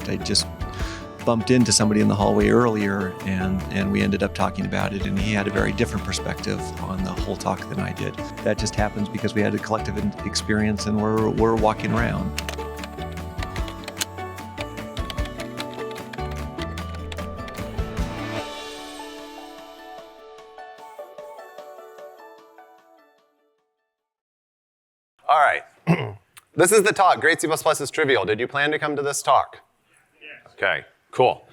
I just bumped into somebody in the hallway earlier, and we ended up talking about it, and he had a very different perspective on the whole talk than I did. That just happens because we had a collective experience and we're walking around. All right. This is the talk. Great C++ is trivial. Did you plan to come to this talk? Yes. Okay, cool.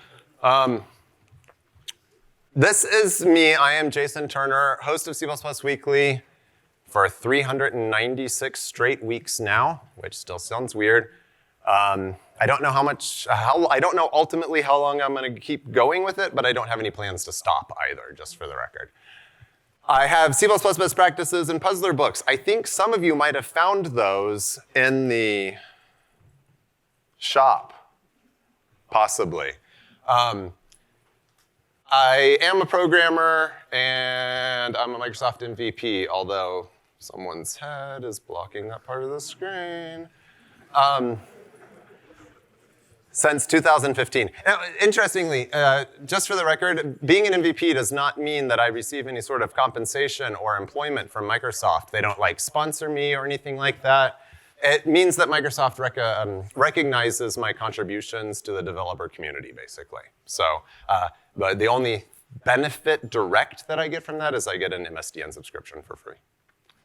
This is me. I am Jason Turner, host of C++ Weekly for 396 straight weeks now, which still sounds weird. I don't know I don't know ultimately how long I'm going to keep going with it, but I don't have any plans to stop either, just for the record. I have C++ best practices and puzzler books. I think some of you might have found those in the shop, possibly. I am a programmer, and I'm a Microsoft MVP, although someone's head is blocking that part of the screen. Since 2015. Now, interestingly, just for the record, being an MVP does not mean that I receive any sort of compensation or employment from Microsoft. They don't sponsor me or anything like that. It means that Microsoft recognizes my contributions to the developer community, basically. So, but the only benefit direct that I get from that is I get an MSDN subscription for free.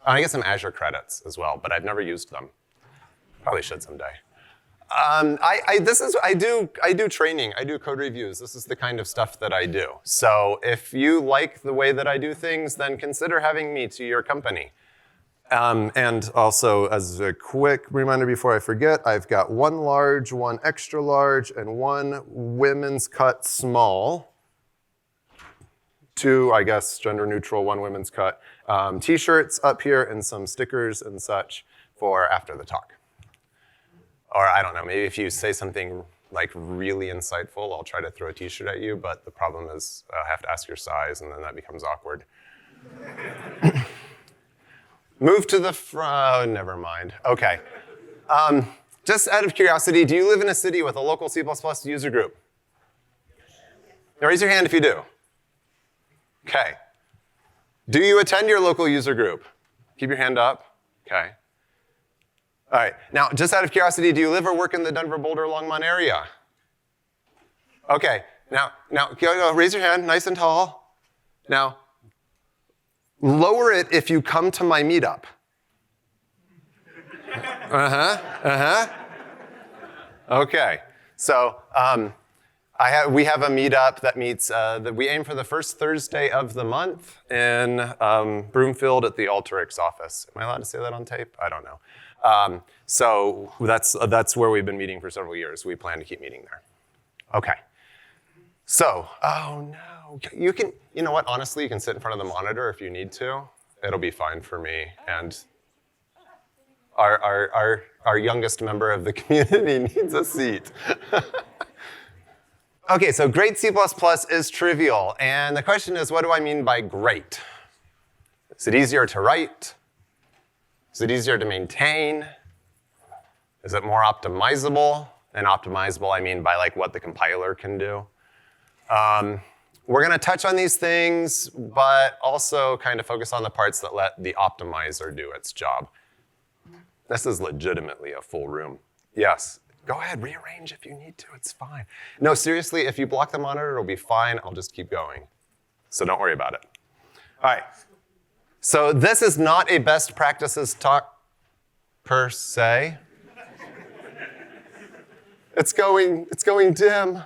I get some Azure credits as well, but I've never used them. Probably should someday. I do training, I do code reviews. This is the kind of stuff that I do. So if you like the way that I do things, then consider having me to your company. And also, as a quick reminder before I forget, I've got one large, one extra large, and one women's cut small. Two, I guess, gender neutral, one women's cut. T-shirts up here and some stickers and such for after the talk. Or I don't know, maybe if you say something really insightful, I'll try to throw a t-shirt at you, but the problem is I have to ask your size and then that becomes awkward. Move to the front, oh, never mind. Okay. Just out of curiosity, do you live in a city with a local C++ user group? Now raise your hand if you do. Okay. Do you attend your local user group? Keep your hand up. Okay. All right, now, just out of curiosity, do you live or work in the Denver, Boulder, Longmont area? Okay, now, raise your hand, nice and tall. Now, lower it if you come to my meetup. Okay, so we have a meetup that meets, we aim for the first Thursday of the month in Broomfield at the Alteryx office. Am I allowed to say that on tape? I don't know. So that's where we've been meeting for several years. We plan to keep meeting there. Okay. So, oh no, you know what, honestly, you can sit in front of the monitor if you need to. It'll be fine for me. And our youngest member of the community needs a seat. Okay, so great C++ is trivial. And the question is, what do I mean by great? Is it easier to write? Is it easier to maintain? Is it more optimizable? And optimizable, I mean by what the compiler can do. We're going to touch on these things, but also kind of focus on the parts that let the optimizer do its job. This is legitimately a full room. Yes, go ahead, rearrange if you need to, it's fine. No, seriously, if you block the monitor, it'll be fine. I'll just keep going. So don't worry about it. All right. So this is not a best practices talk per se. It's going dim.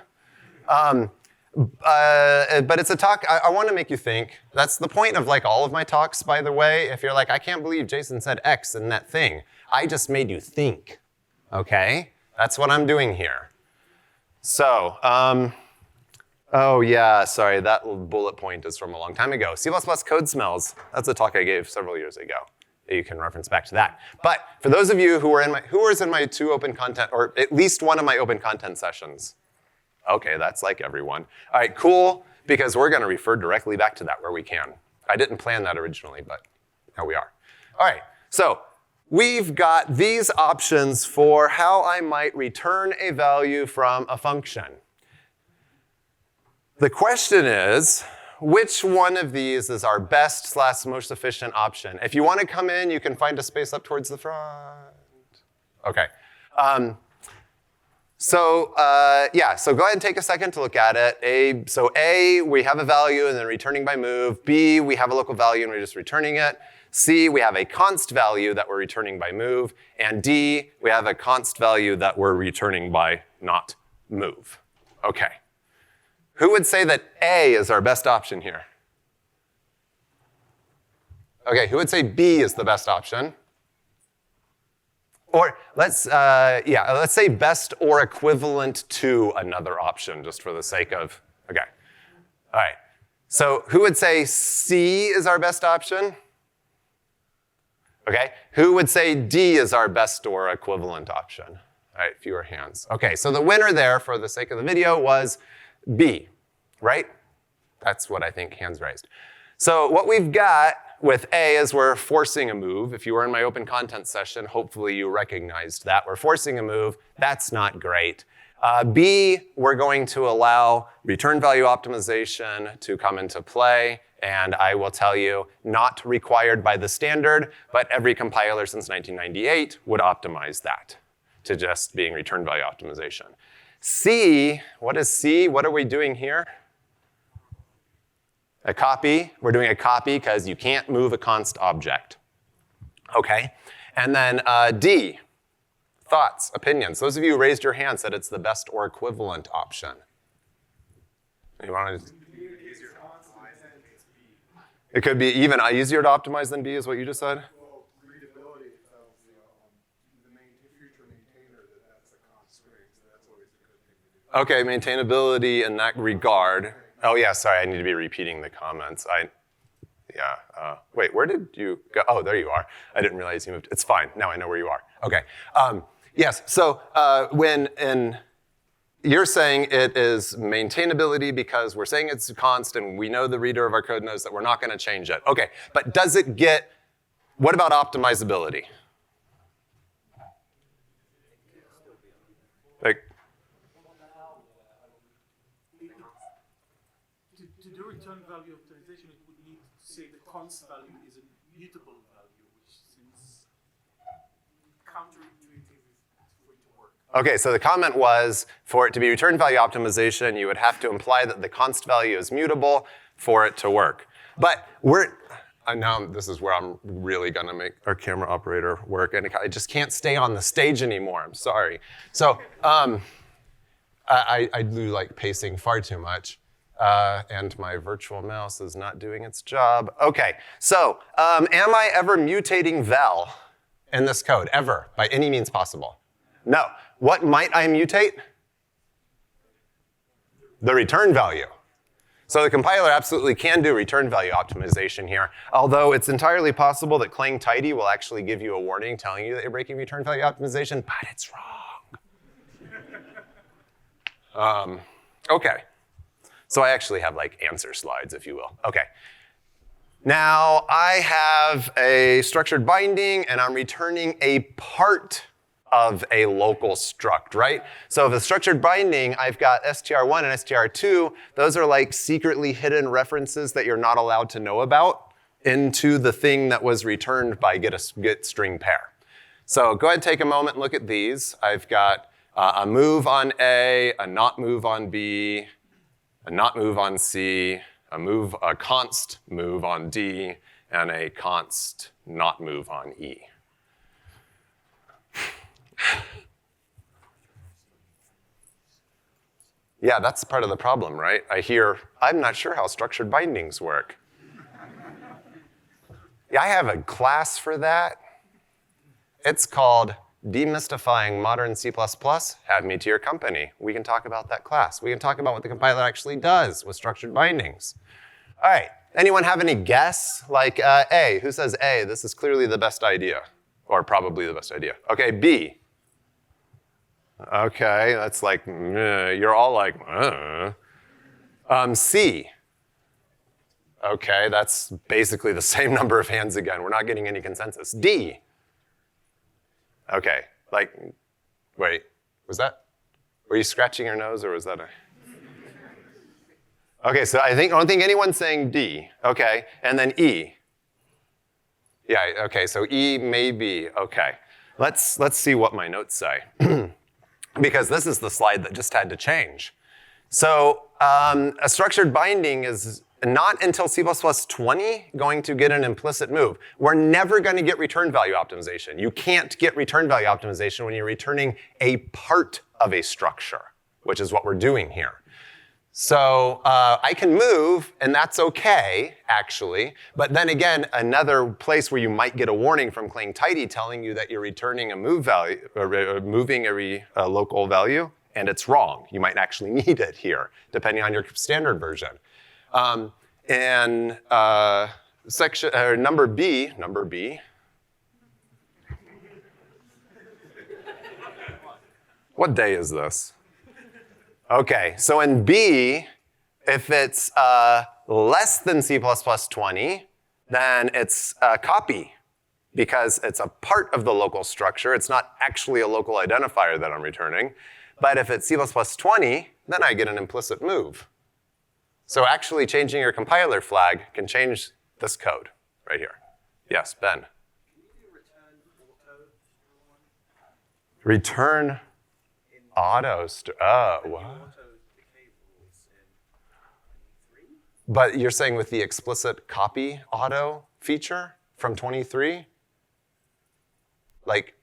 But it's a talk, I want to make you think. That's the point of all of my talks, by the way. If you're I can't believe Jason said X in that thing. I just made you think, okay? That's what I'm doing here. So, oh yeah, sorry, that bullet point is from a long time ago. C++ code smells. That's a talk I gave several years ago. You can reference back to that. But for those of you who was in my 2 open content, or at least one of my open content sessions, okay, that's everyone. All right, cool, because we're going to refer directly back to that where we can. I didn't plan that originally, but now we are. All right, so we've got these options for how I might return a value from a function. The question is, which one of these is our best / most efficient option? If you want to come in, you can find a space up towards the front. Okay. So go ahead and take a second to look at it. So A, we have a value and then returning by move. B, we have a local value and we're just returning it. C, we have a const value that we're returning by move. And D, we have a const value that we're returning by not move. Okay. Who would say that A is our best option here? Okay, who would say B is the best option? Or let's say best or equivalent to another option, just for the sake of, okay. All right, so who would say C is our best option? Okay, who would say D is our best or equivalent option? All right, fewer hands. Okay, so the winner there, for the sake of the video, was B, right? That's what I think, hands raised. So what we've got with A is we're forcing a move. If you were in my open content session, hopefully you recognized that. We're forcing a move. That's not great. B, we're going to allow return value optimization to come into play. And I will tell you, not required by the standard, but every compiler since 1998 would optimize that to just being return value optimization. C, what is C? What are we doing here? A copy. We're doing a copy because you can't move a const object. Okay. And then D, thoughts, opinions. Those of you who raised your hand said it's the best or equivalent option. You want to? It could be even easier to optimize than B, is what you just said? Well, readability of the future maintainer, that's a constraint, so that's always a good thing to do. Okay, maintainability in that regard. Oh yeah, sorry, I need to be repeating the comments. Wait, where did you go? Oh, there you are. I didn't realize you moved. It's fine, now I know where you are. Okay, yes, so you're saying it is maintainability because we're saying it's constant and we know the reader of our code knows that we're not gonna change it. Okay, but does it get, what about optimizability? Like, to do return value optimization, it would need to say the const value is a mutable value, which seems counterintuitive for it to work. okay, so the comment was, for it to be return value optimization, you would have to imply that the const value is mutable for it to work. But now this is where I'm really gonna make our camera operator work, and I just can't stay on the stage anymore, I'm sorry. So I do like pacing far too much, and my virtual mouse is not doing its job. Okay, so am I ever mutating val in this code, ever, by any means possible? No. What might I mutate? The return value. So the compiler absolutely can do return value optimization here, although it's entirely possible that clang tidy will actually give you a warning telling you that you're breaking return value optimization, but it's wrong. Okay. So I actually have like answer slides, if you will. Okay. Now I have a structured binding and I'm returning a part of a local struct, right? So if a structured binding, I've got str1 and str2. Those are like secretly hidden references that you're not allowed to know about into the thing that was returned by get string pair. So go ahead and take a moment and look at these. I've got a move on A, a not move on B, a not move on C, a const move on D, and a const not move on E. Yeah, that's part of the problem, right? I hear, I'm not sure how structured bindings work. Yeah, I have a class for that. It's called Demystifying Modern C++. Add me to your company. We can talk about that class. We can talk about what the compiler actually does with structured bindings. All right, anyone have any guess? Like A, who says A? This is clearly the best idea, or probably the best idea. Okay, B. Okay, that's like, you're all like, C. Okay, that's basically the same number of hands again. We're not getting any consensus. D. Okay, like, wait, were you scratching your nose or was that a? Okay, so I don't think anyone's saying D. Okay, and then E. Yeah, okay, so E may be, okay. Let's see what my notes say. Because this is the slide that just had to change. So a structured binding is not until C++20 going to get an implicit move. We're never going to get return value optimization. You can't get return value optimization when you're returning a part of a structure, which is what we're doing here. So I can move, and that's okay, actually. But then again, another place where you might get a warning from clang tidy telling you that you're returning a move value, or moving a local value, and it's wrong. You might actually need it here, depending on your standard version. Number B. What day is this? Okay, so in B, if it's less than C++20, then it's a copy because it's a part of the local structure. It's not actually a local identifier that I'm returning. But if it's C++20, then I get an implicit move. So actually changing your compiler flag can change this code right here. Yes, Ben? Can you do Return auto. Oh, what? But you're saying with the explicit copy auto feature from 23? Like,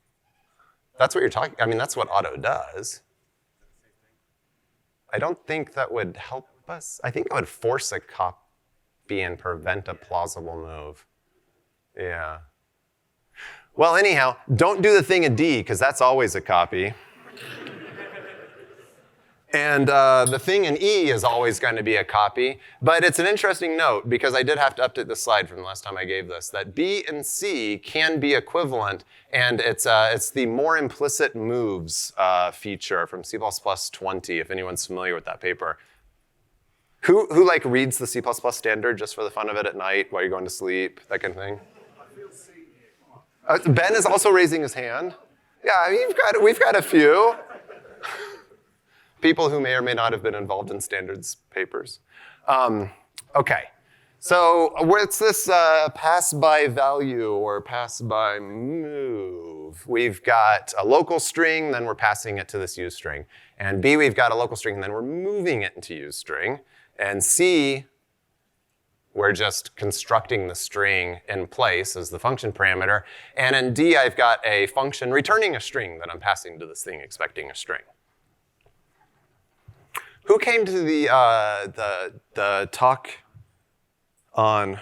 that's what you're talking, I mean, that's what auto does. I don't think that would help us. I think it would force a copy and prevent a plausible move. Yeah. Well, anyhow, don't do the thing in D, because that's always a copy. And the thing in E is always going to be a copy. But it's an interesting note, because I did have to update the slide from the last time I gave this, that B and C can be equivalent. And it's the more implicit moves feature from C++20, if anyone's familiar with that paper. Who like reads the C++ standard just for the fun of it at night while you're going to sleep, that kind of thing? Ben is also raising his hand. Yeah, we've got a few. People who may or may not have been involved in standards papers. Okay, so what's this pass by value or pass by move? We've got a local string, then we're passing it to this useString. And B, we've got a local string, and then we're moving it into useString. And C, we're just constructing the string in place as the function parameter. And in D, I've got a function returning a string that I'm passing to this thing expecting a string. Who came to the talk on?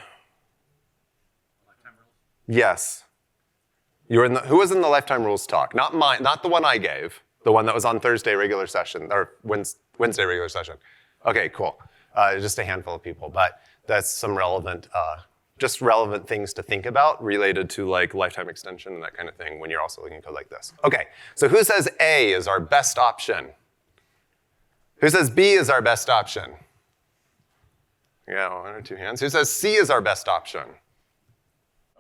Yes. You were in who was in the lifetime rules talk? Not mine, not the one I gave. The one that was on Thursday regular session or Wednesday regular session. Okay, cool. Just a handful of people, but that's some relevant, just relevant things to think about related to like lifetime extension and that kind of thing when you're also looking at code like this. Okay, so who says A is our best option? Who says B is our best option? Yeah, one or two hands. Who says C is our best option?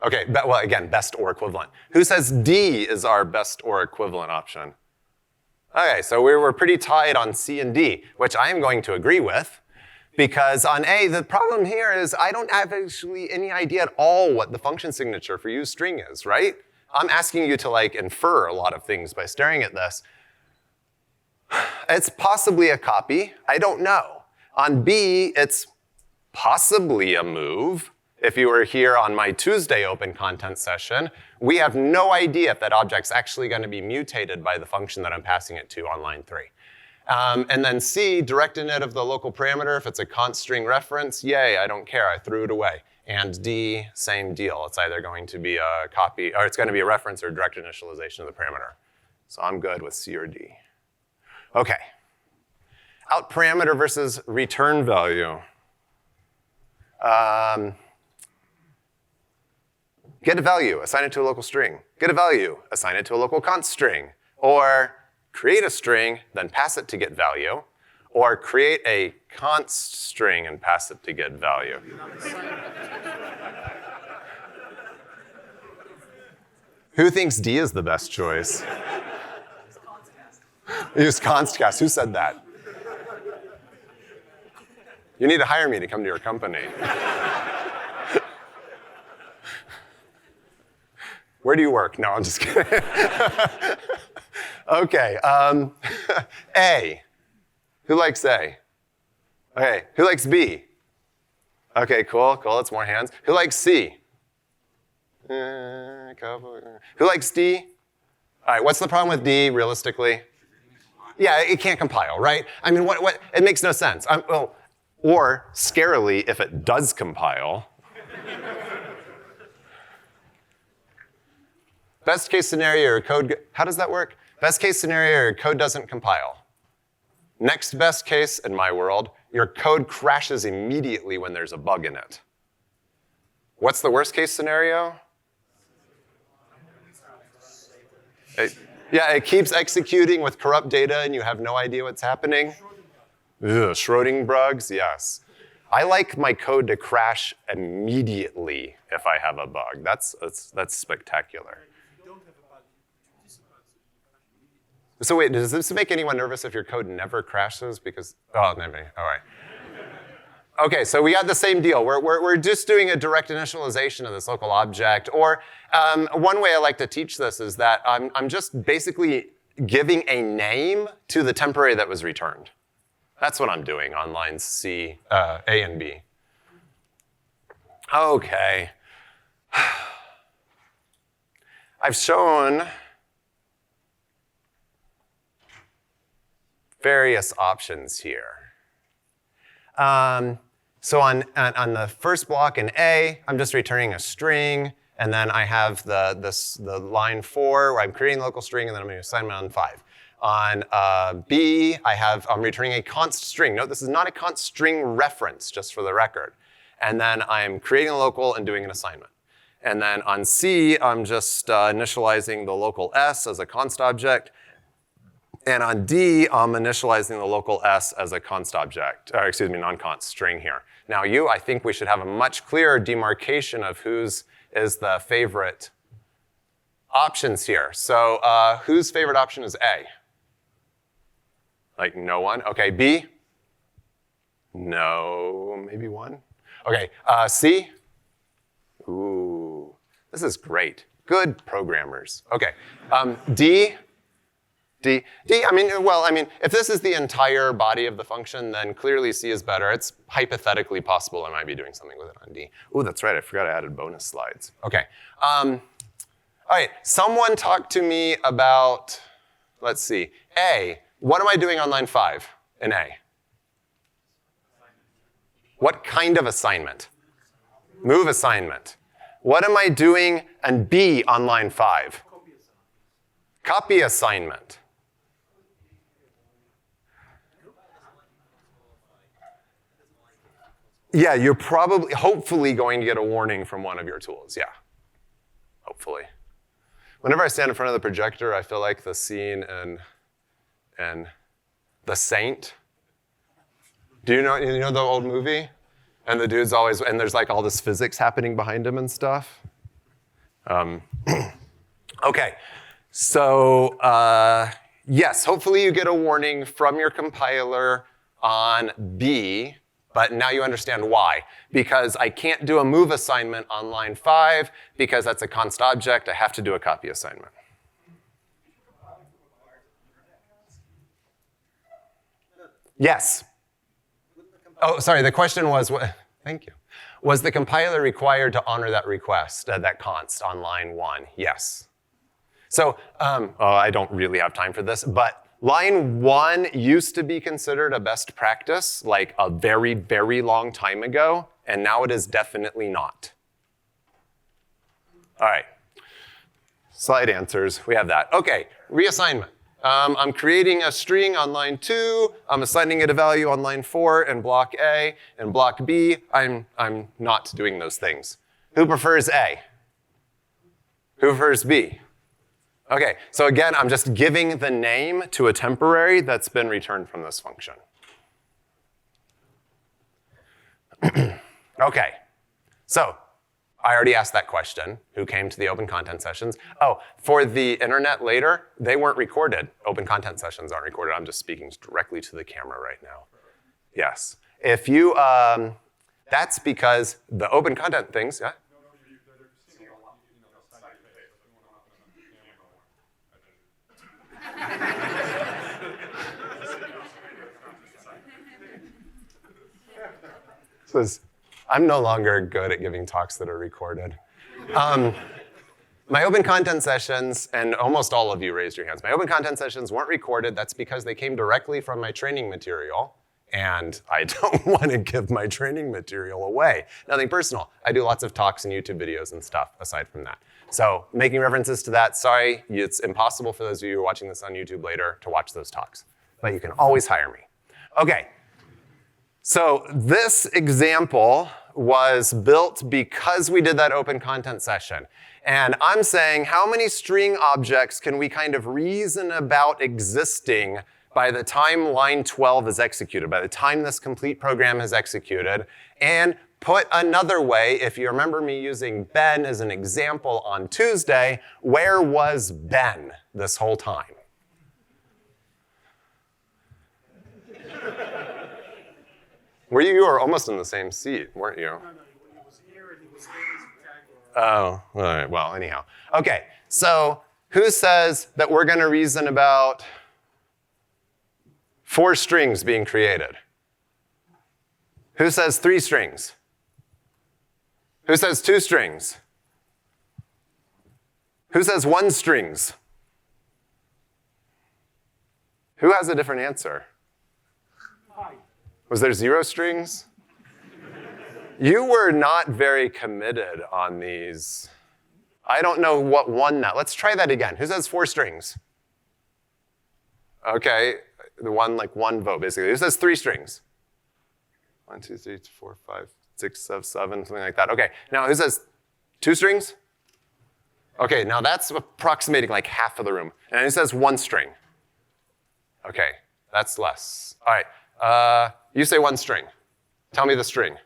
Okay, well, again, best or equivalent. Who says D is our best or equivalent option? Okay, so we're pretty tied on C and D, which I am going to agree with, because on A, the problem here is I don't have actually any idea at all what the function signature for useString is, right? I'm asking you to like infer a lot of things by staring at this. It's possibly a copy. I don't know. On B, it's possibly a move. If you were here on my Tuesday open content session, we have no idea if that object's actually going to be mutated by the function that I'm passing it to on line 3. And then C, direct init of the local parameter. If it's a const string reference, yay, I don't care. I threw it away. And D, same deal. It's either going to be a copy, or it's going to be a reference or direct initialization of the parameter. So I'm good with C or D. Okay, out parameter versus return value. Get a value, assign it to a local string. Get a value, assign it to a local const string. Or create a string, then pass it to get value. Or create a const string and pass it to get value. Who thinks D is the best choice? Use CppCast. Who said that? You need to hire me to come to your company. Where do you work? No, I'm just kidding. Okay. A. Who likes A? Okay. Who likes B? Okay, cool. That's more hands. Who likes C? Who likes D? All right, what's the problem with D, realistically? Yeah, it can't compile, right? I mean, what? It makes no sense. Well, or, scarily, if it does compile. Best case scenario, your code, how does that work? Best case scenario, your code doesn't compile. Next best case, in my world, your code crashes immediately when there's a bug in it. What's the worst case scenario? It keeps executing with corrupt data and you have no idea what's happening. Schrödinger bugs, yes. I like my code to crash immediately if I have a bug. That's spectacular. So wait, does this make anyone nervous if your code never crashes? Because, oh, never, all right. Okay, so we got the same deal. We're just doing a direct initialization of this local object. Or one way I like to teach this is that I'm just basically giving a name to the temporary that was returned. That's what I'm doing on lines C, A, and B. Okay. I've shown various options here. So on the first block in A, I'm just returning a string, and then I have the line 4 where I'm creating a local string, and then I'm doing assignment on 5. On B, I'm returning a const string. Note this is not a const string reference, just for the record. And then I'm creating a local and doing an assignment. And then on C, I'm just initializing the local S as a const object. And on D, I'm initializing the local S as a const object, or excuse me, non-const string here. Now I think we should have a much clearer demarcation of whose is the favorite options here. So whose favorite option is A? Like no one? Okay, B? No, maybe one? Okay, C? Ooh, this is great. Good programmers. Okay, D? D, I mean, if this is the entire body of the function, then clearly C is better. It's hypothetically possible I might be doing something with it on D. Ooh, that's right, I forgot I added bonus slides. Okay, all right, someone talk to me about, let's see, A. What am I doing on line 5 in A? What kind of assignment? Move assignment. What am I doing on B on line 5? Copy assignment. Yeah, you're hopefully going to get a warning from one of your tools, yeah. Hopefully. Whenever I stand in front of the projector, I feel like the scene in The Saint. Do you know the old movie? And the dude's always, and there's like all this physics happening behind him and stuff. Okay, so yes, hopefully you get a warning from your compiler on B, but now you understand why. Because I can't do a move assignment on line 5 because that's a const object. I have to do a copy assignment. Yes. Oh, sorry, the question was, thank you. Was the compiler required to honor that request, that const on line 1? Yes. So, I don't really have time for this, but line 1 used to be considered a best practice like a very, very long time ago, and now it is definitely not. All right, slide answers, we have that. Okay, reassignment. I'm creating a string on line 2, I'm assigning it a value on line 4 in block A, and block B, I'm not doing those things. Who prefers A? Who prefers B? Okay, so again, I'm just giving the name to a temporary that's been returned from this function. Okay, so I already asked that question. Who came to the open content sessions? Oh, for the internet later, they weren't recorded. Open content sessions aren't recorded. I'm just speaking directly to the camera right now. Yes. If you, that's because the open content things, yeah? I'm no longer good at giving talks that are recorded. My open content sessions, and almost all of you raised your hands, my open content sessions weren't recorded. That's because they came directly from my training material, and I don't want to give my training material away. Nothing personal. I do lots of talks and YouTube videos and stuff aside from that. So making references to that, sorry, it's impossible for those of you who are watching this on YouTube later to watch those talks. But you can always hire me. Okay. So this example was built because we did that open content session. And I'm saying, how many string objects can we kind of reason about existing by the time line 12 is executed, by the time this complete program is executed? And put another way, if you remember me using Ben as an example on Tuesday, where was Ben this whole time? You were almost in the same seat, weren't you? No, he was here and he was there. Oh, all right, well, anyhow. Okay, so who says that we're going to reason about 4 strings being created? Who says 3 strings? Who says 2 strings? Who says 1 strings? Who has a different answer? Was there 0 strings? You were not very committed on these. I don't know what won that. Let's try that again. Who says 4 strings? Okay, the one, like 1 vote, basically. Who says 3 strings? 1, 2, 3, 4, 5, 6, 7, something like that. Okay, now who says 2 strings? Okay, now that's approximating like half of the room. And who says 1 string? Okay, that's less. All right. You say 1 string. Tell me the string.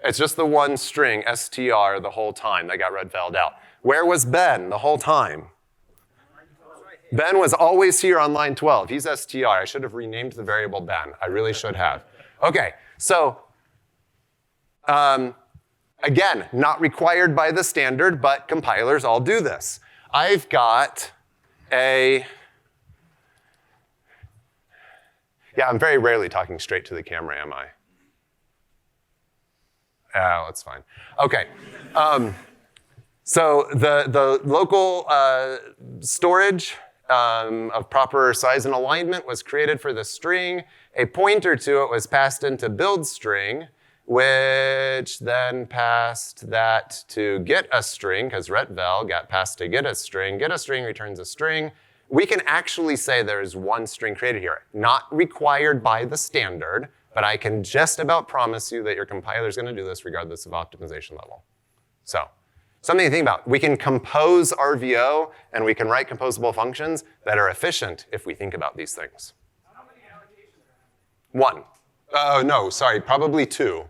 It's just the 1 string, str, the whole time. That got red voweled out. Where was Ben the whole time? Ben was always here on line 12. He's str. I should have renamed the variable Ben. I really should have. Okay, so again, not required by the standard, but compilers all do this. I've got yeah, I'm very rarely talking straight to the camera, am I? Oh, that's fine. Okay. So the local storage of proper size and alignment was created for the string. A pointer to it was passed into build string, which then passed that to get a string, because retval got passed to get a string. Get a string returns a string. We can actually say there's 1 string created here. Not required by the standard, but I can just about promise you that your compiler is going to do this regardless of optimization level. So, something to think about. We can compose RVO, and we can write composable functions that are efficient if we think about these things. How many allocations? 1. Oh, no, sorry, probably 2.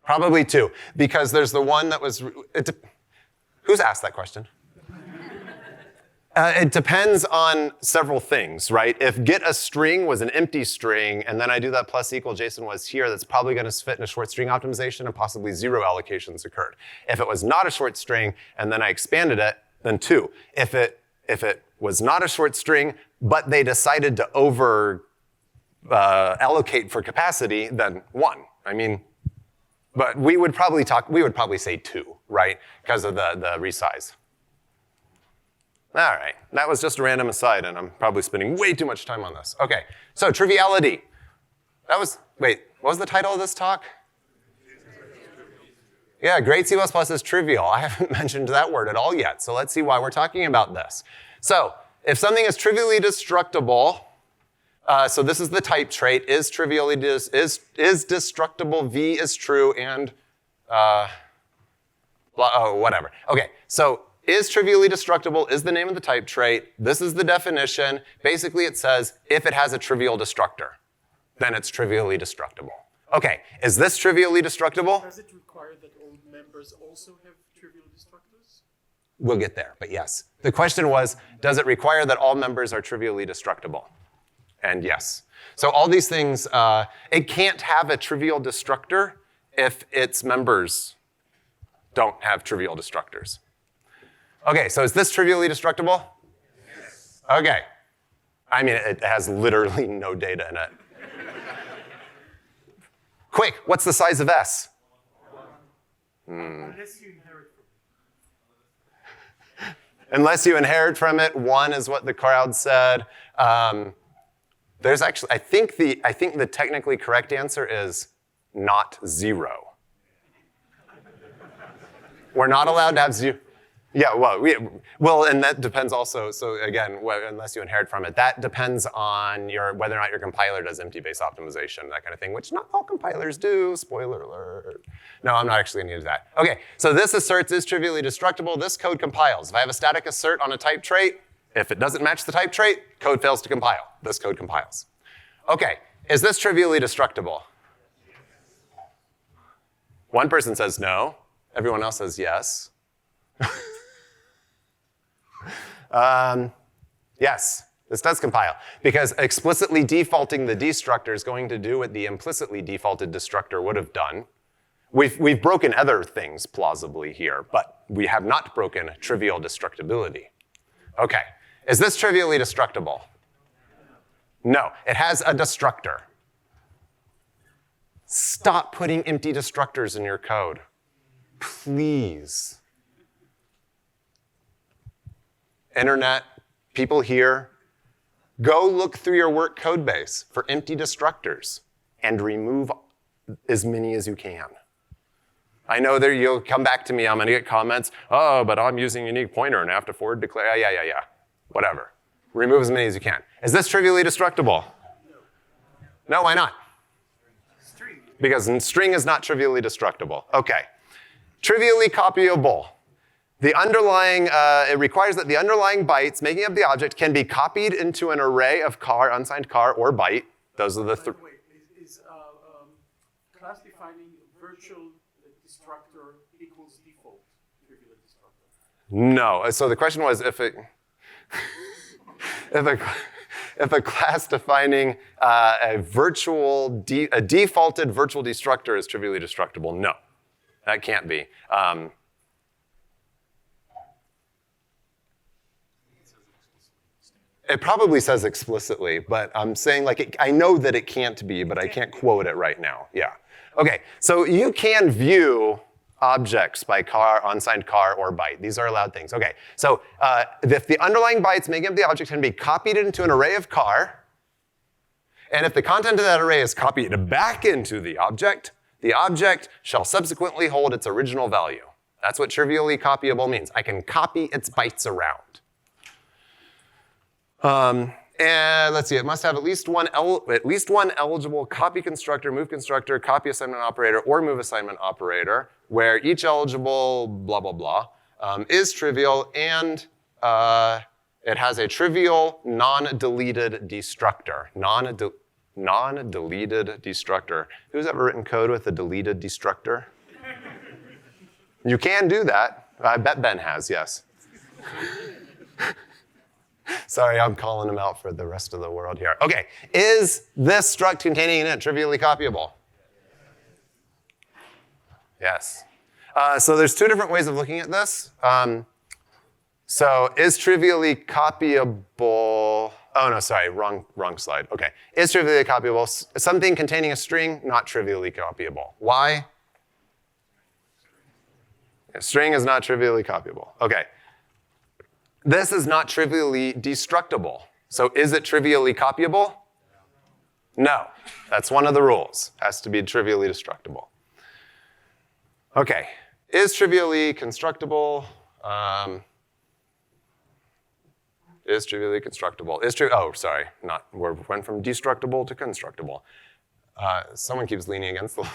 Probably 2, because there's the one that was, who's asked that question? It depends on several things, right? If get a string was an empty string, and then I do that plus equal JSON was here, that's probably going to fit in a short string optimization, and possibly 0 allocations occurred. If it was not a short string, and then I expanded it, then 2. If it was not a short string, but they decided to over allocate for capacity, then 1. I mean, but we would probably say 2, right? Because of the resize. All right, that was just a random aside, and I'm probably spending way too much time on this. Okay, so triviality. Wait, what was the title of this talk? Yeah, great C++ is trivial. I haven't mentioned that word at all yet, so let's see why we're talking about this. So, if something is trivially destructible, so this is the type trait, is destructible, V is true, and whatever. Okay, so is trivially destructible is the name of the type trait. This is the definition. Basically, it says if it has a trivial destructor. then it's trivially destructible. Okay, is this trivially destructible? Does it require that all members also have trivial destructors? We'll get there, but yes. The question was, does it require that all members are trivially destructible? And yes. So all these things, it can't have a trivial destructor if its members don't have trivial destructors. Okay, so is this trivially destructible? Yes. Okay. I mean, it has literally no data in it. Quick, what's the size of S? Unless you inherit from it. Unless you inherit from it, 1 is what the crowd said. There's actually, I think the technically correct answer is not 0. We're not allowed to have 0. Yeah, well, and that depends also, so again, unless you inherit from it, that depends on whether or not your compiler does empty base optimization, that kind of thing, which not all compilers do, spoiler alert. No, I'm not actually gonna use that. Okay, so this asserts is trivially destructible. This code compiles. If I have a static assert on a type trait, if it doesn't match the type trait, code fails to compile. This code compiles. Okay, is this trivially destructible? One person says no, everyone else says yes. Yes, this does compile, because explicitly defaulting the destructor is going to do what the implicitly defaulted destructor would have done. We've broken other things plausibly here, but we have not broken trivial destructibility. Okay, is this trivially destructible? No, it has a destructor. Stop putting empty destructors in your code, please. Internet, people here, go look through your work code base for empty destructors and remove as many as you can. I know that you'll come back to me, I'm gonna get comments, oh, but I'm using unique pointer and I have to forward declare, yeah, whatever. Remove as many as you can. Is this trivially destructible? No, why not? String. Because string is not trivially destructible. Okay, trivially copyable. The underlying, it requires that the underlying bytes making up the object can be copied into an array of car, unsigned car, or byte. Those are the three. Wait, is class defining virtual destructor equals default trivial destructor? No, so the question was if it, if a class defining a defaulted virtual destructor is trivially destructible. No, that can't be. It probably says explicitly, but I'm saying like, I know that it can't be, but I can't quote it right now, yeah. Okay, so you can view objects by car, unsigned car, or byte. These are allowed things. Okay, so if the underlying bytes making up the object can be copied into an array of car, and if the content of that array is copied back into the object shall subsequently hold its original value. That's what trivially copyable means. I can copy its bytes around. And let's see, it must have at least one eligible copy constructor, move constructor, copy assignment operator, or move assignment operator, where each eligible blah, blah, blah is trivial, and it has a trivial non-deleted destructor. Non-deleted destructor. Who's ever written code with a deleted destructor? You can do that. I bet Ben has, yes. Sorry, I'm calling him out for the rest of the world here. Okay, is this struct containing an int trivially copyable? Yes. So there's two different ways of looking at this. So is trivially copyable, oh no, sorry, wrong slide. Okay, is trivially copyable something containing a string, not trivially copyable. Why? A string is not trivially copyable. Okay. This is not trivially destructible. So is it trivially copyable? No. That's one of the rules. Has to be trivially destructible. Okay. Is trivially constructible? Is trivially constructible? Oh, sorry. We went from destructible to constructible. Someone keeps leaning against the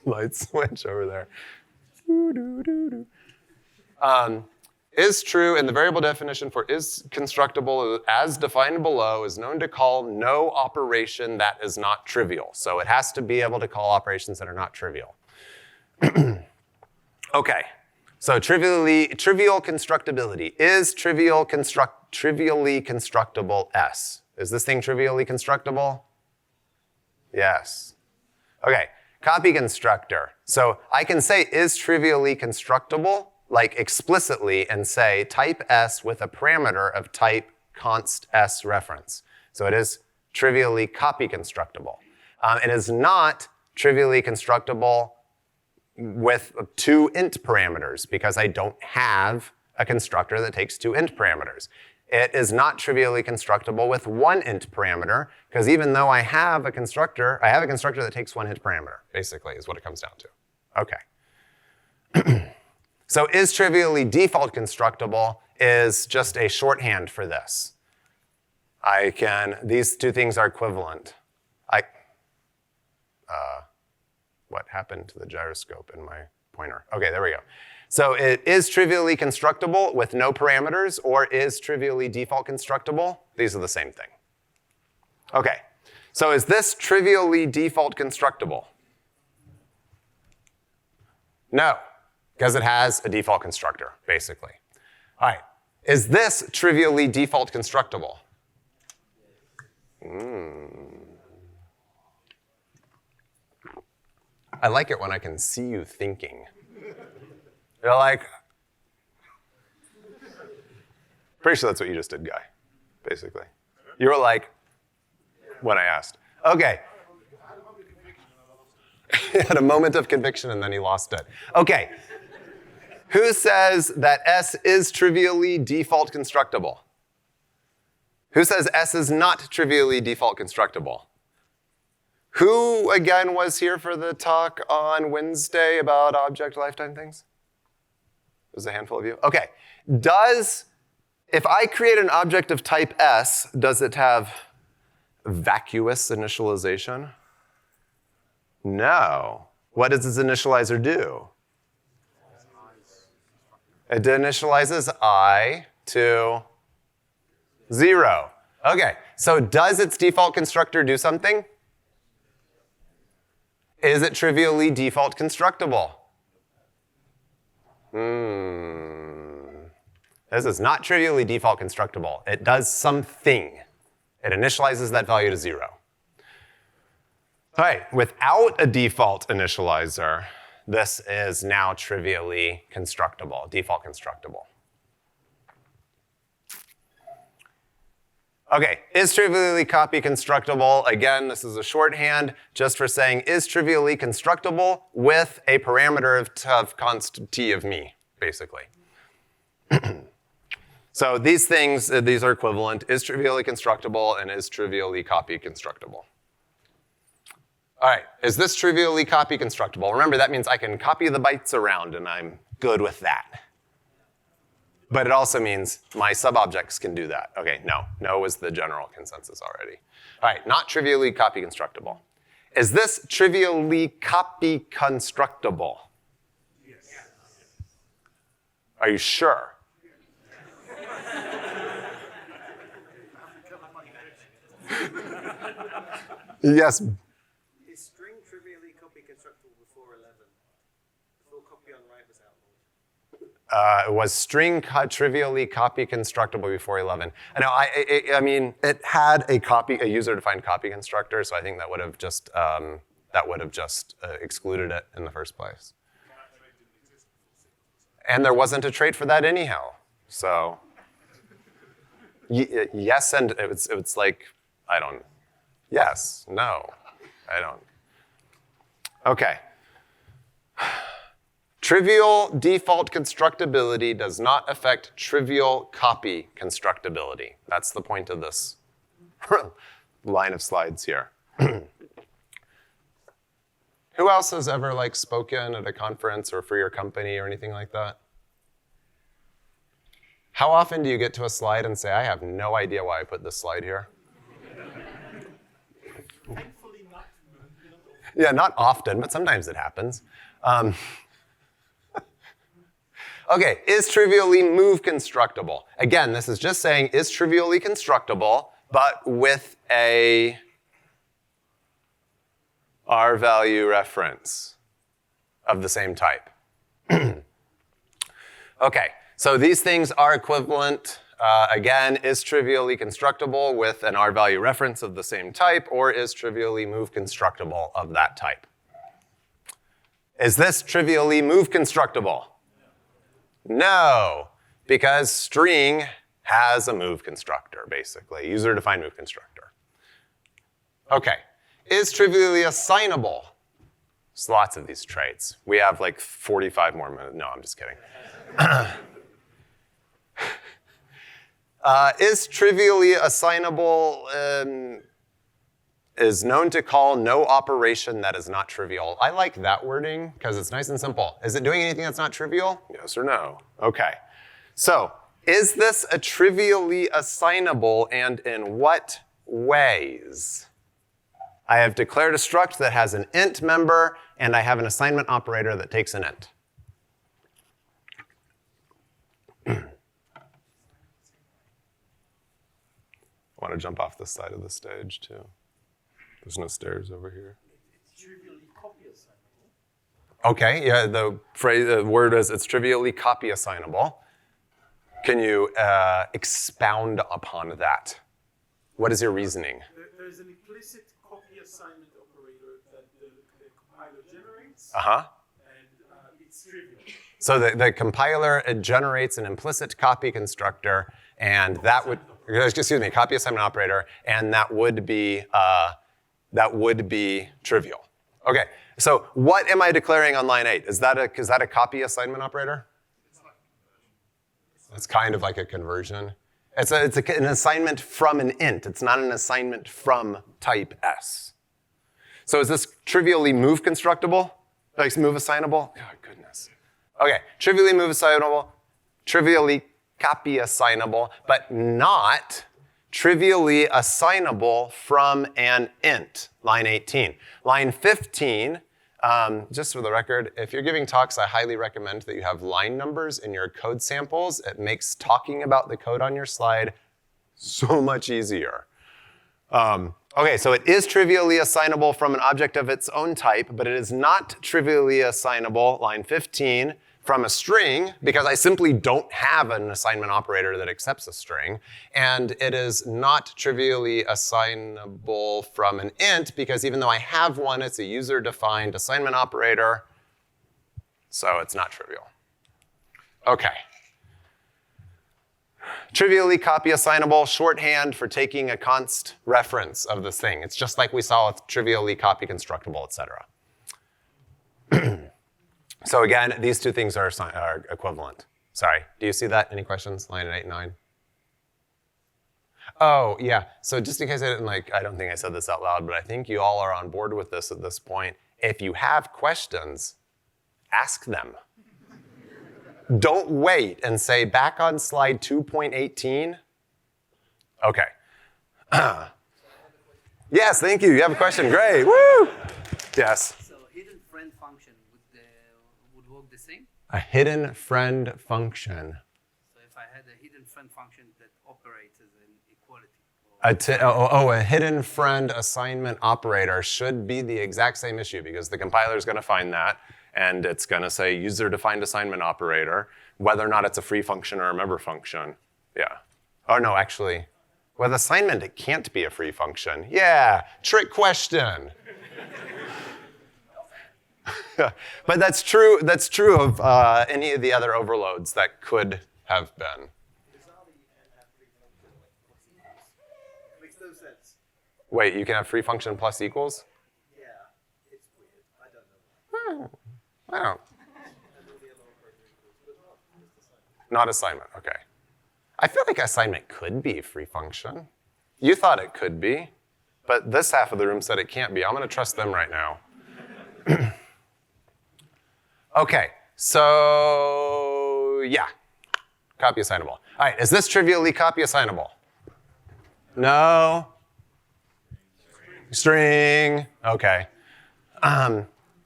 light switch over there. is true in the variable definition for is constructible as defined below is known to call no operation that is not trivial. So it has to be able to call operations that are not trivial. Okay, so trivial constructibility. Is trivially constructible S? Is this thing trivially constructible? Yes. Okay, copy constructor. So I can say is trivially constructible, like explicitly, and say type S with a parameter of type const S reference. So it is trivially copy constructible. It is not trivially constructible with 2 int parameters because I don't have a constructor that takes 2 int parameters. It is not trivially constructible with 1 int parameter because even though I have a constructor that takes 1 int parameter, basically, is what it comes down to. Okay. So is trivially default constructible is just a shorthand for this. These 2 things are equivalent. What happened to the gyroscope in my pointer? Okay, there we go. So it is trivially constructible with no parameters or is trivially default constructible. These are the same thing. Okay, so is this trivially default constructible? No, because it has a default constructor, basically. All right, is this trivially default constructible? I like it when I can see you thinking. You're like, pretty sure that's what you just did, Guy, basically. You were like, when I asked. Okay. He had a moment of conviction and then he lost it. Okay. Who says that S is trivially default constructible? Who says S is not trivially default constructible? Who, again, was here for the talk on Wednesday about object lifetime things? There's a handful of you. Okay. If I create an object of type S, does it have vacuous initialization? No. What does its initializer do? It initializes I to 0. Okay, so does its default constructor do something? Is it trivially default constructible? This is not trivially default constructible. It does something. It initializes that value to 0. All right, without a default initializer, this is now trivially constructible, default constructible. Okay, is trivially copy constructible? Again, this is a shorthand just for saying is trivially constructible with a parameter of const t of me, basically. So these things, these are equivalent, is trivially constructible and is trivially copy constructible. All right, is this trivially copy constructible? Remember, that means I can copy the bytes around and I'm good with that. But it also means my subobjects can do that. Okay, no. No is the general consensus already. All right, not trivially copy constructible. Is this trivially copy constructible? Yes. Are you sure? Yes. Is string trivially copy constructible before 11? Before copy on write was outlawed? Was string trivially copy constructible before 11? I mean, it had a user-defined copy constructor, so I think that would have just excluded it in the first place. And there wasn't a trait for that anyhow. So yes, and it's like I don't. Yes, no, I don't. Okay. Trivial default constructibility does not affect trivial copy constructibility. That's the point of this line of slides here. Who else has ever spoken at a conference or for your company or anything like that? How often do you get to a slide and say, I have no idea why I put this slide here? Thankfully not. Yeah, not often, but sometimes it happens. Okay, is trivially move constructible? Again, this is just saying is trivially constructible, but with a R value reference of the same type. Okay, so these things are equivalent. Again, is trivially constructible with an R value reference of the same type, or is trivially move constructible of that type? Is this trivially move constructible? No, because string has a move constructor, basically, user-defined move constructor. Okay, is trivially assignable? There's lots of these traits. We have like 45 more minutes. No, I'm just kidding. Is trivially assignable is known to call no operation that is not trivial. I like that wording because it's nice and simple. Is it doing anything that's not trivial? Yes or no? Okay. So, is this a trivially assignable, and in what ways? I have declared a struct that has an int member, and I have an assignment operator that takes an int. Want to jump off this side of the stage too? There's no stairs over here. It's trivially copy assignable. Okay, yeah, the word is it's trivially copy assignable. Can you expound upon that? What is your reasoning? There's an implicit copy assignment operator that the compiler generates, Uh-huh. and it's trivial. So the compiler, it generates an implicit copy constructor, and that would, excuse me, copy assignment operator, and that would be trivial. Okay, so what am I declaring on line 8? Is that a copy assignment operator? It's kind of like a conversion. It's an assignment from an int. It's not an assignment from type S. So is this trivially move constructible? Like move assignable? Oh, goodness. Okay, trivially move assignable, trivially copy assignable, but not trivially assignable from an int, line 18. Line 15, just for the record, if you're giving talks, I highly recommend that you have line numbers in your code samples. It makes talking about the code on your slide so much easier. Okay, so it is trivially assignable from an object of its own type, but it is not trivially assignable, line 15, from a string, because I simply don't have an assignment operator that accepts a string. And it is not trivially assignable from an int, because even though I have one, it's a user-defined assignment operator, so it's not trivial. Okay. Trivially copy assignable, shorthand for taking a const reference of this thing. It's just like we saw with trivially copy constructible, etc. So again, these two things are equivalent. Sorry, do you see that? Any questions? Line 8 and 9. Oh, yeah, so just in case I didn't I don't think I said this out loud, but I think you all are on board with this at this point. If you have questions, ask them. Don't wait and say, back on slide 2.18. Okay. Yes, thank you. You have a question. Great. Woo! Yes. So hidden friend function would work the same? A hidden friend function. So if I had a hidden friend function that operates as an equality. A hidden friend assignment operator should be the exact same issue because the compiler is going to find that. And it's going to say user-defined assignment operator, whether or not it's a free function or a member function. Yeah. Oh, no, actually, with assignment, it can't be a free function. Yeah, trick question. But that's true of any of the other overloads that could have been. Makes no sense. Wait, you can have free function plus equals? Yeah, it's weird. I don't know. I don't. Not assignment, okay. I feel like assignment could be free function. You thought it could be, but this half of the room said it can't be. I'm going to trust them right now. Okay, so yeah, copy assignable. All right, is this trivially copy assignable? No? String, okay.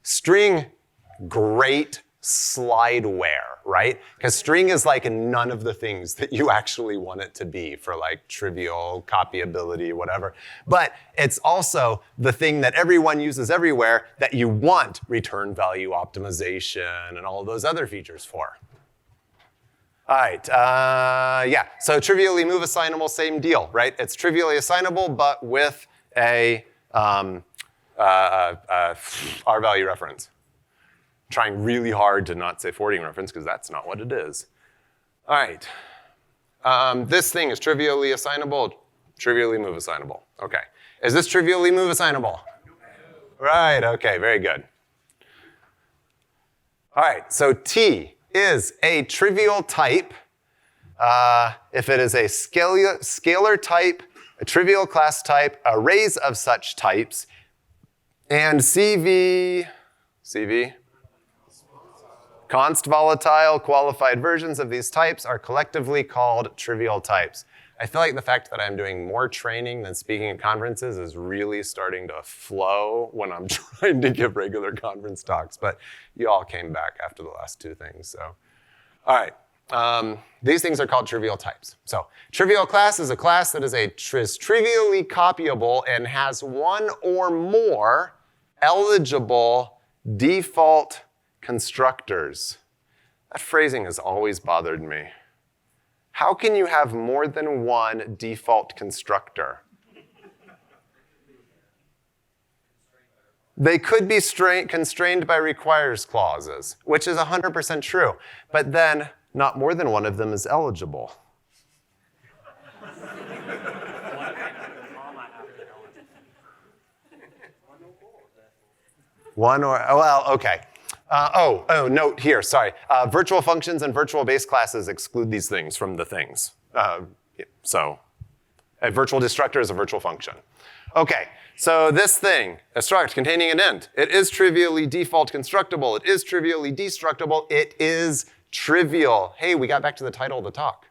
String, great slideware, right? Because string is like none of the things that you actually want it to be for like trivial copyability, whatever. But it's also the thing that everyone uses everywhere that you want return value optimization and all of those other features for. All right, yeah, so trivially move assignable, same deal, right? It's trivially assignable, but with a R-value reference. Trying really hard to not say forwarding reference, because that's not what it is. All right, this thing is trivially assignable, trivially move assignable. Okay, is this trivially move assignable? Right, okay, very good. All right, so T is a trivial type if it is a scalar type, a trivial class type, arrays of such types, and CV, const volatile qualified versions of these types are collectively called trivial types. I feel like the fact that I'm doing more training than speaking at conferences is really starting to flow when I'm trying to give regular conference talks, but you all came back after the last two things, so. All right, these things are called trivial types. So trivial class is a class that is trivially copyable and has one or more eligible default constructors. That phrasing has always bothered me. How can you have more than one default constructor? They could be constrained by requires clauses, which is 100% true. But then not more than one of them is eligible. One or, well, okay. Note here, sorry. Virtual functions and virtual base classes exclude these things from the things. So a virtual destructor is a virtual function. Okay, so this thing, a struct containing an int, it is trivially default constructible, it is trivially destructible, it is trivial. Hey, we got back to the title of the talk.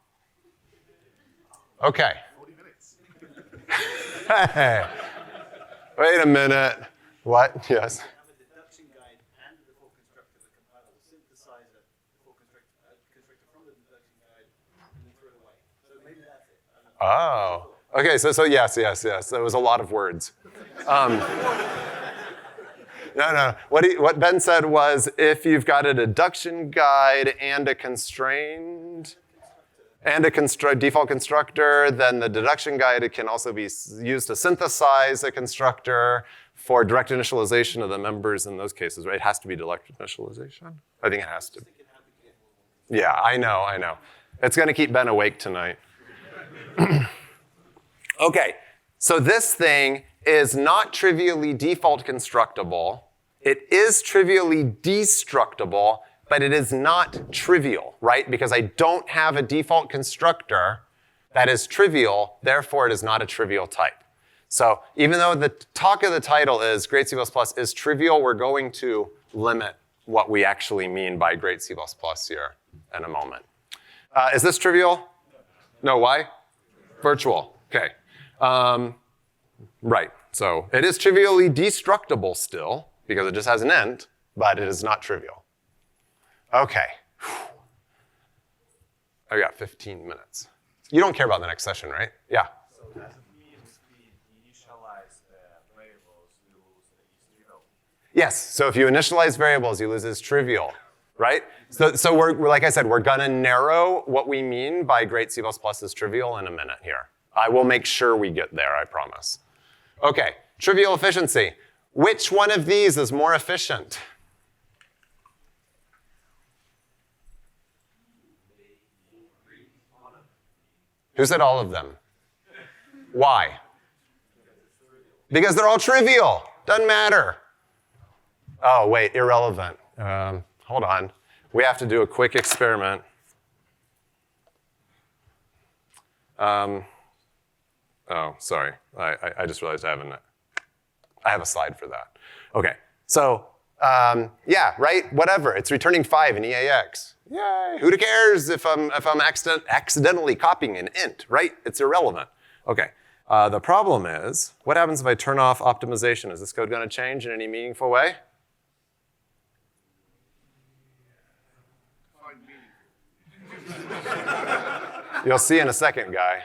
Okay. 40 minutes. Hey. Wait a minute. What? Yes. Oh, okay, so yes. There was a lot of words. No. What Ben said was if you've got a deduction guide and a constrained and a default constructor, then the deduction guide can also be used to synthesize a constructor for direct initialization of the members in those cases, right? It has to be direct initialization. I think it has to. Yeah, I know. It's going to keep Ben awake tonight. Okay, so this thing is not trivially default constructible. It is trivially destructible, but it is not trivial, right? Because I don't have a default constructor that is trivial, therefore it is not a trivial type. So even though the talk of the title is Great C++ is trivial, we're going to limit what we actually mean by Great C++ here in a moment. Is this trivial? No, why? Virtual, okay. Right, so it is trivially destructible still, because it just has an int, but it is not trivial. Okay. I got 15 minutes. You don't care about the next session, right? Yeah. So does it mean we initialize the variables, we lose the is trivial? Yes, so if you initialize variables, you lose is trivial, right? So we're like I said, we're gonna narrow what we mean by Great C++ is trivial in a minute here. I will make sure we get there, I promise. Okay, trivial efficiency. Which one of these is more efficient? Who said all of them? Why? Because they're all trivial. Doesn't matter. Oh, wait, irrelevant. Hold on. We have to do a quick experiment. Oh, sorry. I just realized I have a slide for that. Okay, so yeah, right, whatever. It's returning 5 in EAX. Yay, who cares if I'm accidentally copying an int, right? It's irrelevant. Okay, the problem is, what happens if I turn off optimization? Is this code gonna change in any meaningful way? You'll see in a second, Guy.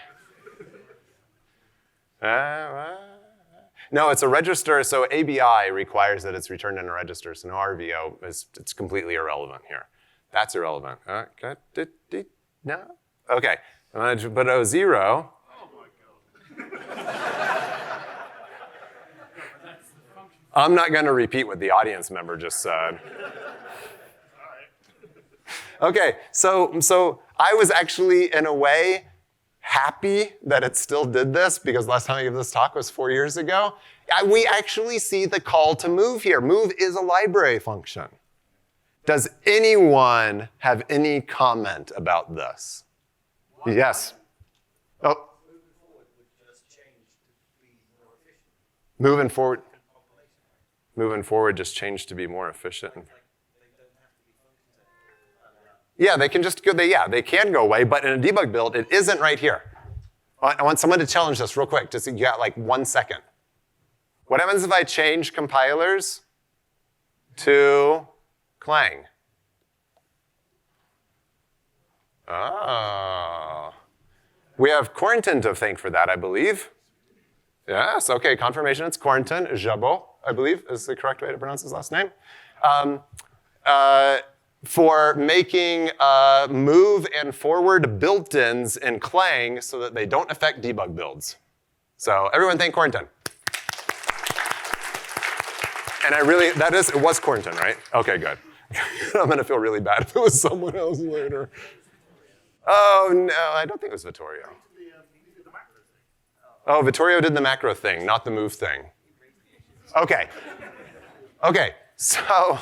No, it's a register, so ABI requires that it's returned in a register, so no RVO, it's completely irrelevant here. That's irrelevant. Okay, no? Okay, but O0. I'm not going to repeat what the audience member just said. Okay, so I was actually, in a way, happy that it still did this, because last time I gave this talk was 4 years ago. We actually see the call to move here. Move is a library function. Does anyone have any comment about this? Yes. Oh. Moving forward just changed to be more efficient. Yeah, they can just go, they can go away, but in a debug build, it isn't right here. I want someone to challenge this real quick, just you got like 1 second. What happens if I change compilers to Clang? Oh. We have Corentin to thank for that, I believe. Yes, okay, confirmation, it's Corentin. Jabot, I believe, is the correct way to pronounce his last name. For making move and forward built-ins in Clang so that they don't affect debug builds. So everyone thank Corentin. And it was Corentin, right? Okay, good. I'm gonna feel really bad if it was someone else later. Oh no, I don't think it was Vittorio. Oh, Vittorio did the macro thing, not the move thing. Okay. Okay, so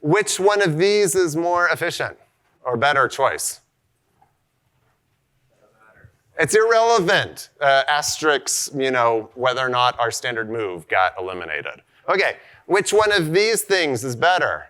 which one of these is more efficient or better choice? It's irrelevant. Asterisks, whether or not our standard move got eliminated. Okay, which one of these things is better?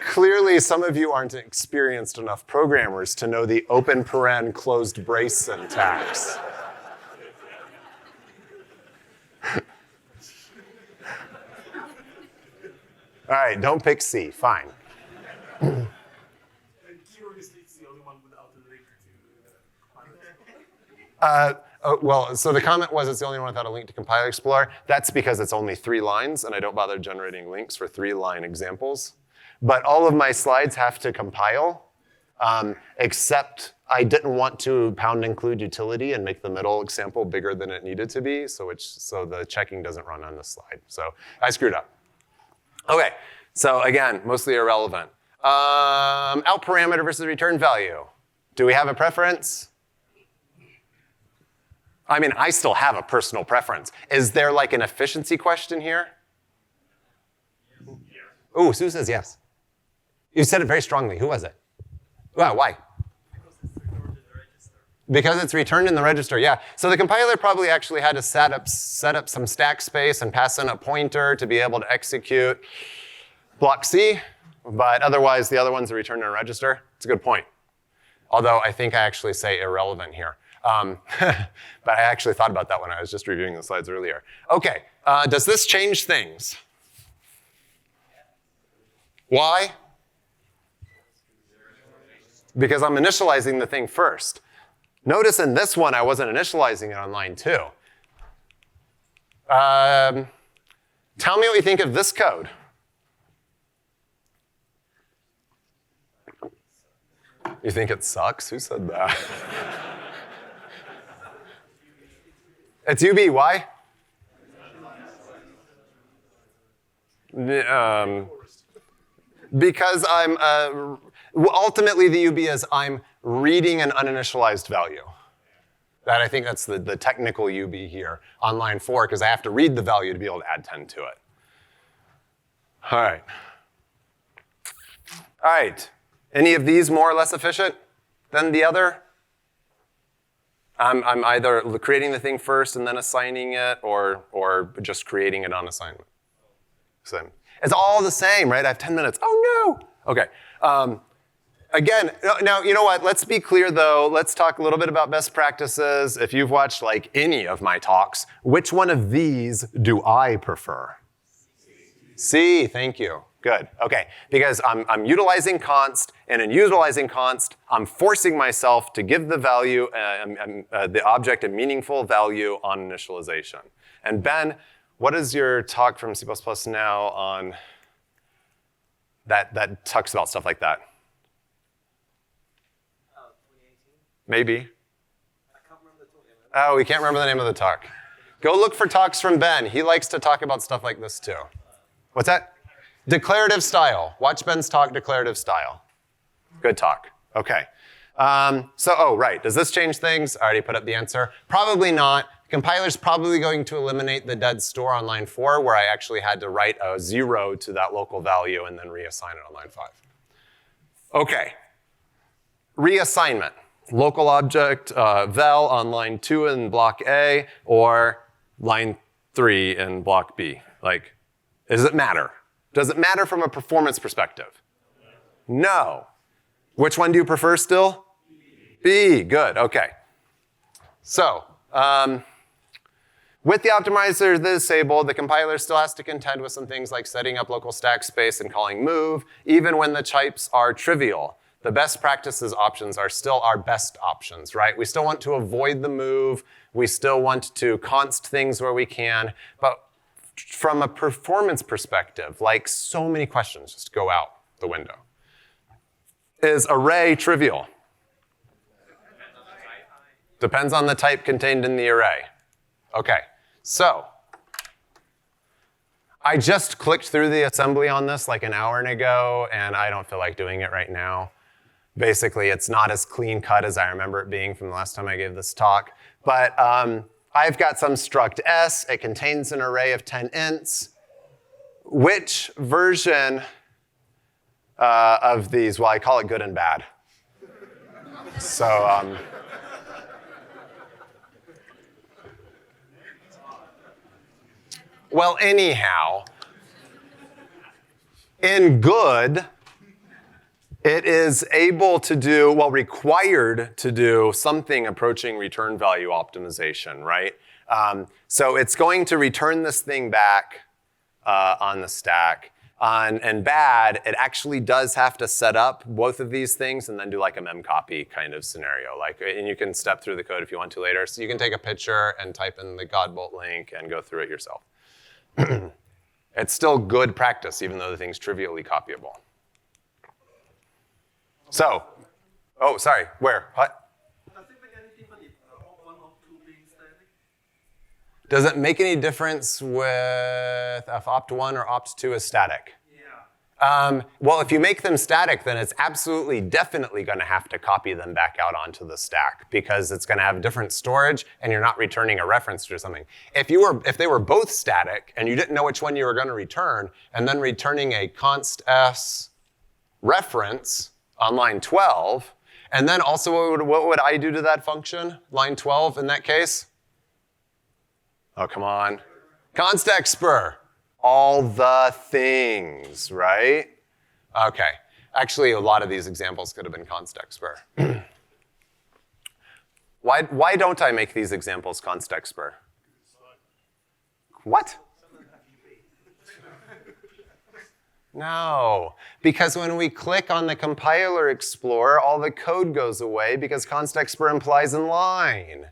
Clearly, some of you aren't experienced enough programmers to know the open paren closed brace syntax. All right, don't pick C, fine. And curiously, it's the only one without a link to So the comment was it's the only one without a link to Compile Explorer. That's because it's only 3 lines, and I don't bother generating links for 3-line examples. But all of my slides have to compile, except I didn't want to #include utility and make the middle example bigger than it needed to be, so the checking doesn't run on this slide. So I screwed up. Okay, so again, mostly irrelevant. Out parameter versus return value. Do we have a preference? I mean, I still have a personal preference. Is there like an efficiency question here? Yes. Oh, Sue says yes. You said it very strongly. Who was it? Wow, why? Because it's returned in the register, yeah. So the compiler probably actually had to set up some stack space and pass in a pointer to be able to execute block C, but otherwise the other ones are returned in a register. It's a good point. Although I think I actually say irrelevant here. But I actually thought about that when I was just reviewing the slides earlier. Okay, does this change things? Why? Because I'm initializing the thing first. Notice in this one, I wasn't initializing it on line 2. Tell me what you think of this code. You think it sucks? Who said that? It's UB, why? Because I'm, ultimately the UB is I'm reading an uninitialized value. I think that's the technical UB here on line 4, because I have to read the value to be able to add 10 to it. All right. All right. Any of these more or less efficient than the other? I'm either creating the thing first and then assigning it, or just creating it on assignment. So it's all the same, right? I have 10 minutes. Oh no! Okay. Again, now, you know what? Let's be clear, though. Let's talk a little bit about best practices. If you've watched like any of my talks, which one of these do I prefer? C, thank you. Good, okay. Because I'm utilizing const, and in utilizing const, I'm forcing myself to give the value, the object a meaningful value on initialization. And Ben, what is your talk from C++ now on that talks about stuff like that? 2018? Maybe. I can't remember the talk. Oh, we can't remember the name of the talk. Go look for talks from Ben. He likes to talk about stuff like this too. What's that? Declarative style. Watch Ben's talk, declarative style. Good talk. Okay. Right. Does this change things? I already put up the answer. Probably not. Compiler's probably going to eliminate the dead store on line 4, where I actually had to write a 0 to that local value and then reassign it on line 5. Okay. Reassignment. Local object val on line 2 in block A or line 3 in block B. Like, does it matter? Does it matter from a performance perspective? No. Which one do you prefer still? B. Good. Okay. So, with the optimizer disabled, the compiler still has to contend with some things like setting up local stack space and calling move, even when the types are trivial. The best practices options are still our best options, right? We still want to avoid the move. We still want to const things where we can. But from a performance perspective, like so many questions just go out the window. Is array trivial? Depends on the type contained in the array. Okay, so I just clicked through the assembly on this like an hour ago, and I don't feel like doing it right now. Basically, it's not as clean cut as I remember it being from the last time I gave this talk. But I've got some struct S. It contains an array of 10 ints. Which version of these, well, I call it good and bad. So, well, anyhow, in good, it is able to do, well, required to do something approaching return value optimization, right? So it's going to return this thing back on the stack. And bad, it actually does have to set up both of these things and then do like a memcopy kind of scenario. And you can step through the code if you want to later. So you can take a picture and type in the Godbolt link and go through it yourself. It's still good practice, even though the thing's trivially copyable. So, oh, sorry, where? What? Does it make any difference if op1, op2 being static? Does it make any difference with if opt1 or opt2 is static? Yeah. Well, if you make them static, then it's absolutely, definitely going to have to copy them back out onto the stack because it's going to have different storage and you're not returning a reference to something. If they were both static and you didn't know which one you were going to return, and then returning a const s reference on line 12, and then also what would I do to that function, line 12 in that case? Oh, come on. Const expr. All the things, right? Okay. Actually, a lot of these examples could have been const expr. Why don't I make these examples const expr? What? No, because when we click on the compiler explorer, all the code goes away because const expr implies in line.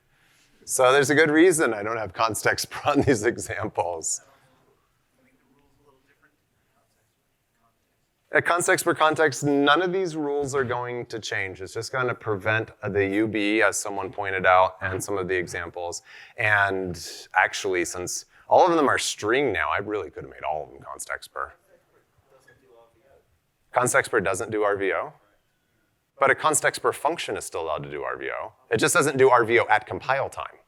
So there's a good reason I don't have const expr on these examples. At const expr context, none of these rules are going to change. It's just going to prevent the UB, as someone pointed out, and some of the examples. And actually, since all of them are string now, I really could have made all of them const expr. Const expr doesn't do RVO, but a const expr function is still allowed to do RVO. It just doesn't do RVO at compile time.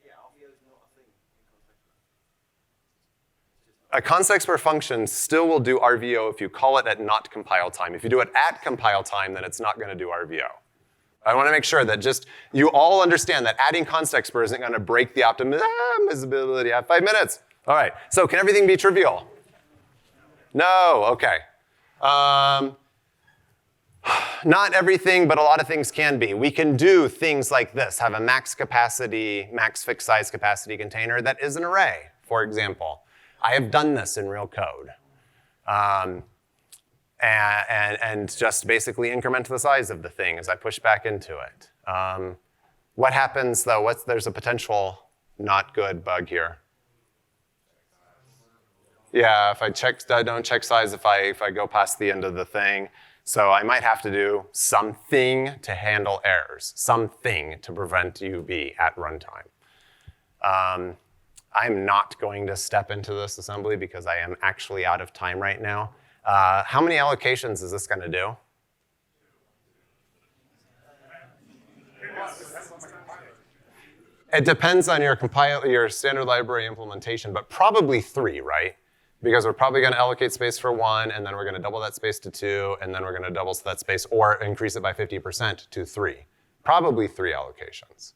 Yeah, RVO is not a thing in const expr. A const expr function still will do RVO if you call it at not compile time. If you do it at compile time, then it's not going to do RVO. I want to make sure that just you all understand that adding const expr isn't going to break the optimizability. I have 5 minutes. All right, so can everything be trivial? No, okay. Not everything, but a lot of things can be. We can do things like this, have a max capacity, max fixed size capacity container that is an array, for example. I have done this in real code. And just basically increment the size of the thing as I push back into it. What happens though, there's a potential not good bug here. Yeah, if I don't check size if I go past the end of the thing. So I might have to do something to handle errors, something to prevent UB at runtime. I'm not going to step into this assembly because I am actually out of time right now. How many allocations is this going to do? It depends on your standard library implementation, but probably 3, right? Because we're probably going to allocate space for 1, and then we're going to double that space to 2, and then we're going to double that space or increase it by 50% to 3. Probably 3 allocations.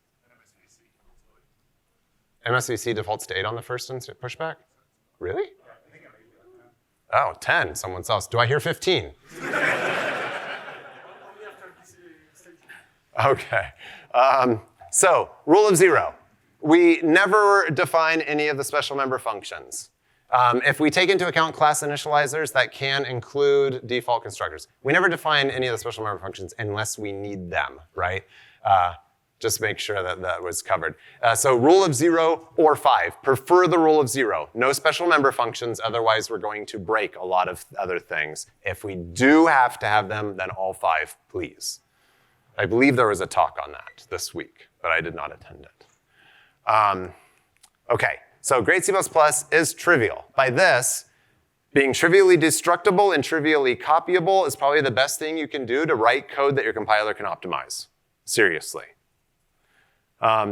MSVC defaults to 8 on the first pushback? Really? Oh, 10, someone else. Do I hear 15? Okay. So, rule of 0. We never define any of the special member functions. If we take into account class initializers, that can include default constructors. We never define any of the special member functions unless we need them, right? Just make sure that that was covered. So rule of 0 or 5. Prefer the rule of 0. No special member functions, otherwise we're going to break a lot of other things. If we do have to have them, then all 5, please. I believe there was a talk on that this week, but I did not attend it. Okay, so great C++ is trivial. By this, being trivially destructible and trivially copyable is probably the best thing you can do to write code that your compiler can optimize. Seriously.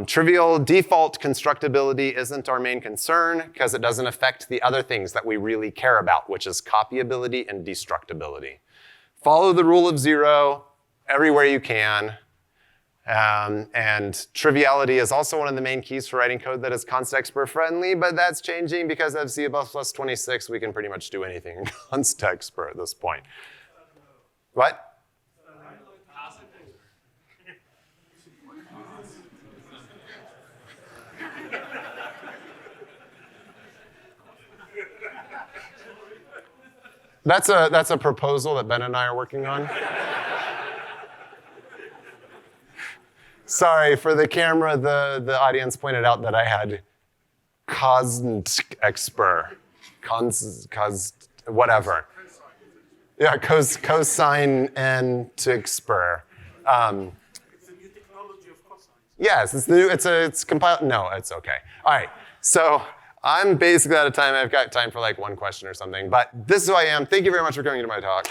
Trivial default constructability isn't our main concern because it doesn't affect the other things that we really care about, which is copyability and destructibility. Follow the rule of 0 everywhere you can. And triviality is also one of the main keys for writing code that is const-expr friendly, but that's changing because of C++ 26, we can pretty much do anything in const-expr at this point. What? That's a proposal that Ben and I are working on. Sorry, for the camera, the audience pointed out that I had const-expr, whatever. Yeah, cosine n to expr. It's a new technology of cosine. Yes, it's compiled. No, it's okay. All right, so I'm basically out of time. I've got time for like one question or something, but this is who I am. Thank you very much for coming to my talk.